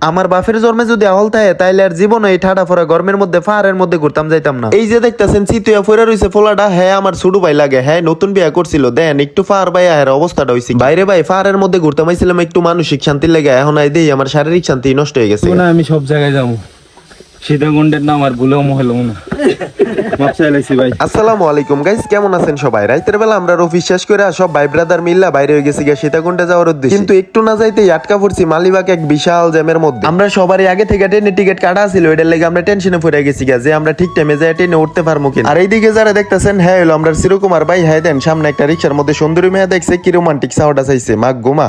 আমার বাপের জন্মে যদি আহল থাকে তাইলে আর জীবনে এই ঠাডা ফোরা গরমের মধ্যে পাহাড়ের মধ্যে ঘুরতাম যাইতাম না। এই যে দেখতেছেন চিতুয়া ফোরা রইছে ফোলাটা, হ্যাঁ আমার ছোট ভাই লাগে, হ্যাঁ নতুন বিয়া করছিল, দেন একটু ফার ভাই আহের অবস্থাটা হইছে বাইরে ভাই ফারের মধ্যে ঘুরতাম আইছিলাম একটু মানসিক শান্তির লেগে, এখন আই দেই আমার শারীরিক শান্তি নষ্ট হয়ে গেছে। আমি সব জায়গায় যাবো, সীতাকুণ্ডের নাম আর ভুলেও মহল না। আসসালামু আলাইকুম গাইস, কেমন আছেন সবাই? রাতের বেলা আমরা অফিস শেষ করে সব ভাই ব্রাদার মিল্লা বাইরে হয়ে গেছি গিয়া সীতাকুণ্ডে যাওয়ার উদ্দেশ্যে, কিন্তু একটু না যাইতেই আটকা পড়ছি মালিবাগ এক বিশাল জ্যামের মধ্যে। আমরা সবারই আগে থেকে ট্রেনের টিকিট কাটা ছিল, এটার লেগে আমরা টেনশনে পড়ে গেছি গিয়া যে আমরা ঠিক টাইমে যাই ট্রেনে উঠতে পারবো কিনা। আর এইদিকে যারা দেখতেছেন হ্যাঁ হলো আমরা চিরকুমার ভাই, হ্যাঁ দেন সামনে একটা রিক্সার মধ্যে সুন্দরী মেয়ে দেখছে, কি রোমান্টিক সাউন্ড চাইছে মাগ গোমা।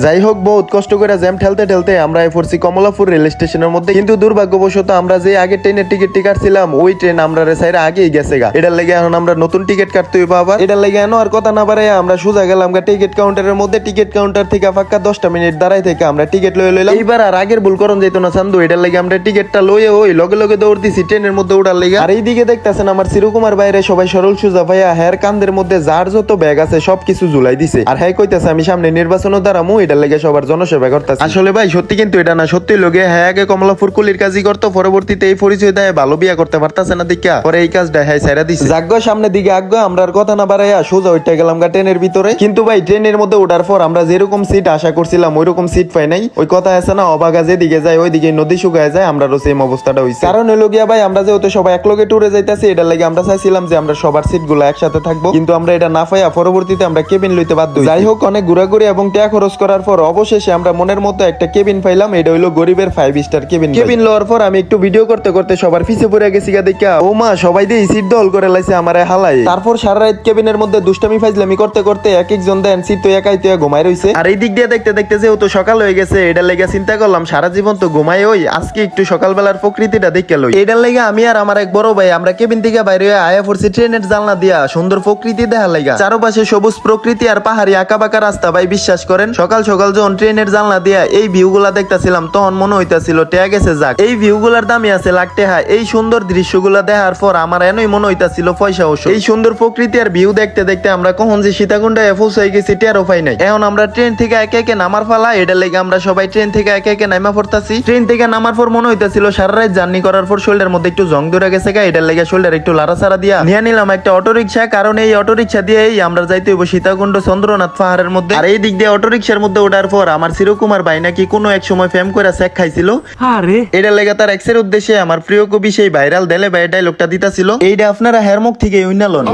যাই হোক বহুত কষ্ট করে জ্যাম ঠেলতে ঠেলতে আমরা পড়ছি কমলাপুর রেল স্টেশনের মধ্যে, কিন্তু দুর্ভাগ্যবশত আমরা যে আগে ট্রেনের টিকিট কাটছিলাম ওই ট্রেন আমরা সাইড আগেই গেছে গা। এটার লেগে এখন আমরা নতুন টিকিট কাটতে হইব আবার। এটার লেগে এনো আর কথা না বাড়াইয়া আমরা সোজা গেলাম টিকিট কাউন্টারের মধ্যে। টিকিট কাউন্টার থেকে ফাঁকা 10টা মিনিট দাঁড়াই থেকে আমরা টিকিট লয়ে লইলাম। এইবার আর আগের ভুল করন যাইতো না চান্দু, এটার লেগে আমরা টিকিটটা লয়ে ওই লগে লগে দৌড় দিছি ট্রেনের মধ্যে উঠার লেগে। আর এইদিকে দেখতেছেন আমার চিরকুমার বাইরে সবাই সরল সুজা ভাইয়া হ্যার কান্দের মধ্যে যার যত ব্যাগ আছে সবকিছু ঝুলাই দিছে। আর হ্যাঁ কইতাছে আমি সামনে নির্বাচনও দাঁড়ামু, এটার লেগে সবার জনসেবা করতেছি। আসলে ভাই সত্যি কিন্তু এটা না, সত্যি লোকে হ্যাঁ আগে কমলাপুর কুলির কাজই করতো, পরবর্তীতে এই পরিচয় দেয় ভালো বিয়া করতে পারতাছে না দেখা পরে এই কাজটা হ্যাঁ সাইরা দিছে। যাগ্য সামনের দিকে আগ্য আমরা আর কথা না বাড়াইয়া সোজা উঠে গেলাম ট্রেনের ভিতরে। কিন্তু ভাই ট্রেনের মধ্যে ওঠার পর আমরা যেরকম সিট আশা করছিলাম ওই রকম সিট পাই নাই। ওই কথা আছে না অবাগা যেদিকে যায় ওইদিকে নদী শুকায় যায়, আমরাও সেম অবস্থাটা হইছে। কারণ হলো গিয়া ভাই আমরা যেহেতু সবাই এক লগে ট্যুরে যাইতাছি, এটার লাগে আমরা চাইছিলাম যে আমরা সবার সিট গুলো একসাথে থাকবো, কিন্তু আমরা এটা না পাইয়া পরবর্তীতে আমরা কেবিন লইতে বাধ্য হই। যাই হোক অনেক ঘোরাঘুরি এবং টাকা খরচ করার পর অবশেষে আমরা মনের মতো একটা কেবিন পাইলাম। এটা হইলো গরিবের 5 স্টার কেবিন। কেবিন লওয়ার পর আমি একটু ভিডিও করতে করতে সবার পিছে পড়ে গেছি গা দেখা, ও মা সবাই দিয়ে সিট দল করে লাইছে আমারে হালাই। তারপর সারা রাত কেবিনের মধ্যে দুষ্টামি ফাইজলামি করতে করতে এক একজন দেন সিট তো একাই তো ঘুমাই রইছে। আর এই দিক দিয়ে দেখতে দেখতে যে তো সকাল হয়ে গেছে, এটার লেগে চিন্তা করলাম সারা জীবন তো ঘুমাই ওই আজকে একটু সকালবেলার প্রকৃতিটা দেখে লই। এটার লেগে আমি আর আমার এক বড় ভাই আমরা কেবিন থেকে বাইরে হয়ে আয়া পড়ছি ট্রেনের জানলা দিয়া সুন্দর প্রকৃতি দেখা লাগা। চারপাশে সবুজ প্রকৃতি আর পাহাড়ি আঁকা বাঁকা রাস্তা। ভাই বিশ্বাস করেন সকাল সকাল যখন ট্রেনের জানলা দিয়া এই ভিউ গুলা দেখতেছিলাম তখন মনে হইতাছিল টেয়া গেছে যাক, এই ভিউ গুলার দামই আছে লাখ টাকা। এই সুন্দর দৃশ্যগুলা দেখার পর আমার এনই মনে হইতাছিল পয়সা ওষুধ। এই সুন্দর প্রকৃতি আর ভিউ দেখতে দেখতে আমরা কখন যে সীতাকুণ্ডে পৌঁছে গেছি টেরও পাই নাই। এখন আমরা ট্রেন থেকে একে একে নামার ফালা, এটার লেগে আমরা সবাই ট্রেন থেকে একে একে নামা পড়তাছি। ট্রেন থেকে নামার পর মনে হইতাছিল সারা রাত জার্নি করার পর শরীরের মধ্যে একটু জং ধরে গেছে গা, এটার লেগে শরীরের একটু লাড়াচাড়া দিয়া নিয়ে নিলাম একটা অটো রিক্সা। কারণ এই অটো রিক্সা দিয়েই আমরা যাইতে হইব সীতাকুণ্ড চন্দ্রনাথ পাহাড়ের মধ্যে। আর এই দিক দিয়ে অটো রিক্সার মধ্যে ওঠার পর আমার চিরকুমার ভাই নাকি কোনো এক সময় ফেম করে চেক খাইছিল। আরে এটার লেগে তার এক্সের উদ্দেশ্যে আমার প্রিয় কবি সেই ভাইরাল দেলে ভাই ডায়লগটা দিতাছিল, এইটা আপনারা হের মুখ থেকে উইনালন।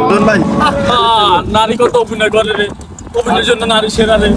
নারী কত অভিনয় করে রে, অভিনয়ের জন্য নারী সেরা রে।